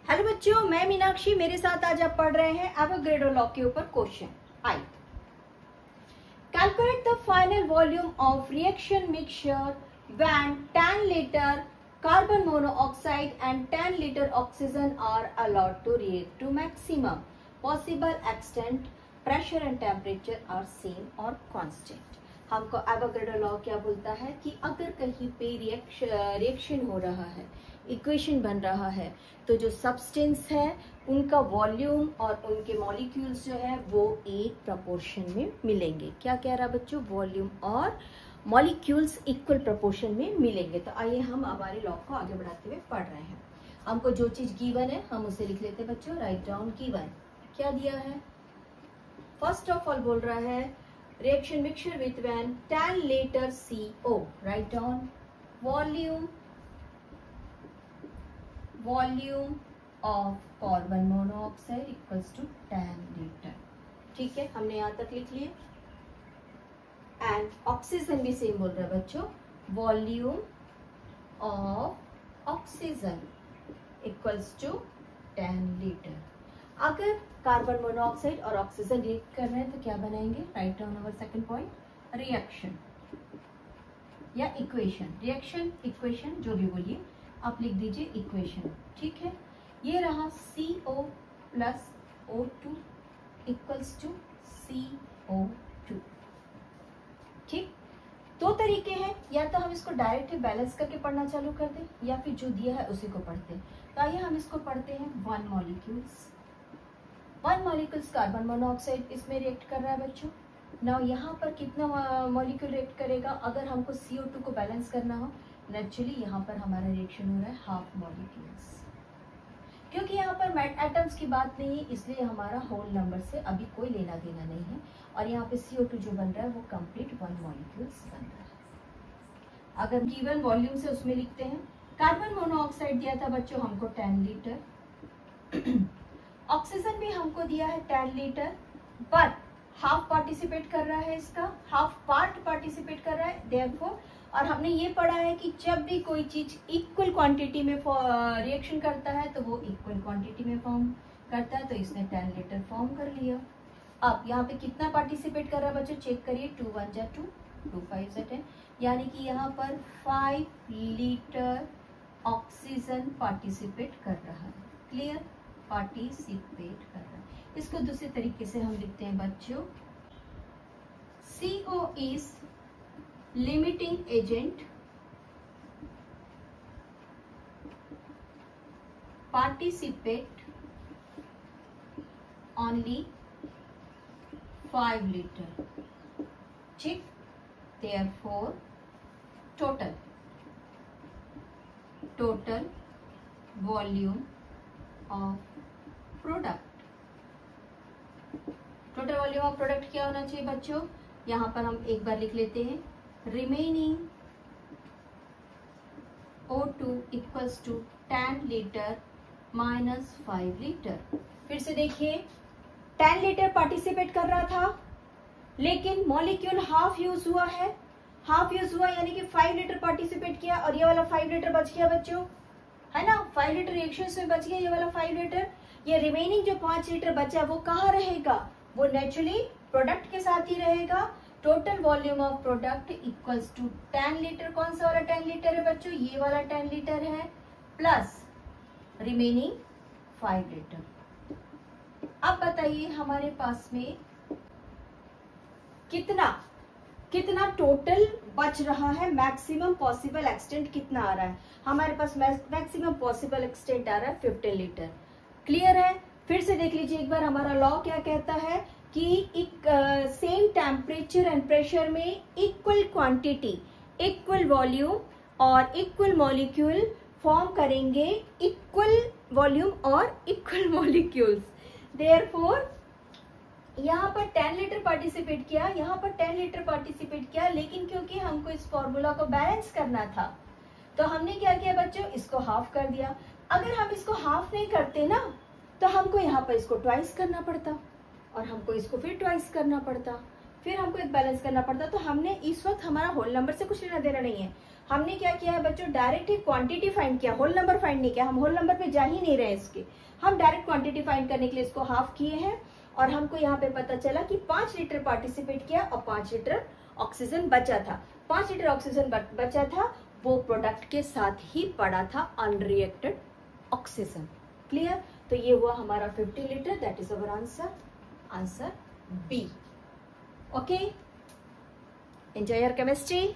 Hello बच्चों, मैं मीनाक्षी। मेरे साथ आज आप पढ़ रहे हैं एवोगैड्रो लॉ के ऊपर question. I calculate the final volume of reaction mixture when 10 litre carbon monoxide and 10 litre oxygen are allowed to react to maximum possible extent. Pressure and temperature are same और constant. हमको Avogadro law क्या बोलता है कि अगर कहीं पे reaction हो रहा है, इक्वेशन बन रहा है, तो जो सब्सटेंस है उनका वॉल्यूम और उनके मॉलिक्यूल्स जो है वो एक प्रपोर्शन में मिलेंगे। क्या कह रहा बच्चों? वॉल्यूम और मॉलिक्यूल्स इक्वल प्रपोर्शन में मिलेंगे। तो आइए हम हमारे लॉ को आगे बढ़ाते हुए पढ़ रहे हैं। हमको जो चीज गिवन है हम उसे लिख लेते हैं बच्चों। राइट डाउन गिवन क्या दिया है। फर्स्ट ऑफ ऑल बोल रहा है reaction mixture with when 10 litre CO। Right down volume of carbon monoxide equals to 10 litre. ठीक है, हमने यहां तक लिख लिए। एंड ऑक्सीजन भी सेम बोल रहा है बच्चों, volume of oxygen equals to 10 litre. अगर कार्बन मोनोऑक्साइड और ऑक्सीजन रिएक्ट कर रहे हैं तो क्या बनाएंगे? Right down our second point, reaction या इक्वेशन। रिएक्शन इक्वेशन जो भी बोलिए आप लिख दीजिए इक्वेशन। ठीक है, ये रहा CO plus O2 equals to CO2। ठीक, दो तरीके हैं, या तो हम इसको डायरेक्ट बैलेंस करके पढ़ना चालू कर दें या फिर जो दिया है उसी को पढ़ते हैं। तो आइए हम इसको पढ़ते हैं। वन मॉलिक्यूल्स कार्बन मोनोऑक्साइड इसमें रिएक्ट कर रहा है बच्चों। नाउ यहाँ पर कितना मॉलिक्यूल रिएक्ट करेगा? अगर हमको CO2 को बैलेंस करना हो, नेचुरली यहाँ पर हमारा रिएक्शन हो रहा है हाफ मॉलिक्यूल्स। क्योंकि यहाँ पर एटम्स की बात नहीं है, इसलिए हमारा होल नंबर से अभी कोई लेना देना नहीं है। और यहाँ पे CO2 जो बन रहा है वो कंप्लीट 1 मॉलिक्यूल्स बन रहा है। अगर गिवन वॉल्यूम से उसमें लिखते हैं, कार्बन मोनोऑक्साइड दिया था बच्चों हमको 10 लीटर। ऑक्सीजन भी हमको दिया है 10 लीटर, बट हाफ पार्टिसिपेट कर रहा है, इसका हाफ पार्ट पार्टिसिपेट कर रहा है। देयरफॉर, और हमने ये पढ़ा है कि जब भी कोई चीज इक्वल क्वांटिटी में रिएक्शन करता है तो वो इक्वल क्वांटिटी में फॉर्म करता है। तो इसने 10 लीटर फॉर्म कर लिया। अब यहाँ पे कितना पार्टिसिपेट कर रहा है बच्चों? चेक करिए, 2 1 जा 2, 2 5 जा 10, यानी कि यहाँ पर 5 लीटर ऑक्सीजन पार्टिसिपेट कर रहा है। क्लियर? पार्टिसिपेट कर रहा है। इसको दूसरे तरीके से हम लिखते हैं बच्चों, CO is limiting agent, participate only 5 litre. ठीक, therefore total volume of product. Total volume of product क्या होना चाहिए बच्चों? यहां पर हम एक बार लिख लेते हैं, remaining O2 equals to 10 litre minus 5 litre. फिर से देखिए, 10 लीटर पार्टिसिपेट कर रहा था, लेकिन मॉलिक्यूल हाफ यूज हुआ है। हाफ यूज हुआ यानी कि 5 लीटर पार्टिसिपेट किया और ये वाला 5 लीटर बच गया बच्चों, है ना। 5 लीटर रिएक्शन में बच गया ये वाला 5 लीटर। ये रिमेनिंग जो 5 लीटर बचा वो कहाँ रहेगा? वो नेचुरली प्रोडक्ट के साथ ही रहेगा। Total volume of product equals to 10 litre. कौन सा वाला 10 लीटर है बच्चों? ये वाला 10 लीटर है, प्लस रिमेनिंग 5 लीटर। अब बताइए हमारे पास में कितना टोटल बच रहा है? मैक्सिमम पॉसिबल एक्सटेंट कितना आ रहा है? हमारे पास मैक्सिमम पॉसिबल एक्सटेंट आ रहा है 15 लीटर। क्लियर है? फिर से देख लीजिए एक बार, हमारा लॉ क्या कहता है कि सेम टेम्परेचर एंड प्रेशर में इक्वल क्वांटिटी, इक्वल वॉल्यूम और इक्वल मॉलिक्यूल फॉर्म करेंगे इक्वल वॉल्यूम और इक्वल मॉलिक्यूल्स। देयरफॉर यहाँ पर 10 लीटर पार्टिसिपेट किया, यहाँ पर 10 लीटर पार्टिसिपेट किया, लेकिन क्योंकि हमको इस फॉर्मूला को बैलेंस करना था तो हमने क्या किया बच्चों? इसको हाफ कर दिया। अगर हम इसको हाफ नहीं करते ना तो हमको यहाँ पर इसको ट्वाइस करना पड़ता और हमको इसको फिर ट्वाइस करना पड़ता, फिर हमको एक बैलेंस करना पड़ता। तो हमने इस वक्त हमारा होल नंबर से कुछ लेना देना नहीं है, हमने क्या किया है बच्चों, डायरेक्ट ही क्वांटिटी फाइंड किया, होल नंबर फाइंड नहीं किया, हम होल नंबर पे जा ही नहीं रहे इसके, हम डायरेक्ट क्वांटिटी फाइंड करने के लिए इसको हाफ किए हैं और हमको यहाँ पे पता चला कि 5 लीटर पार्टिसिपेट किया और 5 लीटर ऑक्सीजन बचा था। 5 लीटर ऑक्सीजन बचा था, वो प्रोडक्ट के साथ ही पड़ा था अनरिएक्टेड ऑक्सीजन। क्लियर? तो ये हुआ हमारा 50 litre, that is our answer B. Okay, enjoy your chemistry.